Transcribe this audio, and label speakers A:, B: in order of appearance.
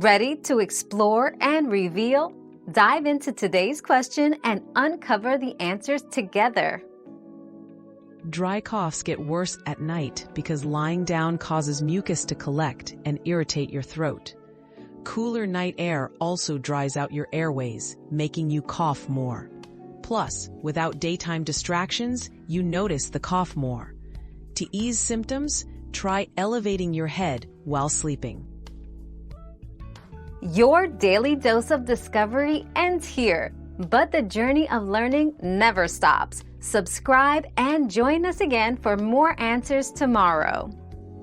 A: Ready to explore and reveal? Dive into today's question and uncover the answers together.
B: Dry coughs get worse at night because lying down causes mucus to collect and irritate your throat. Cooler night air also dries out your airways, making you cough more. Plus, without daytime distractions, you notice the cough more. To ease symptoms, try elevating your head while sleeping.
A: Your daily dose of discovery ends here, but the journey of learning never stops. Subscribe and join us again for more answers tomorrow.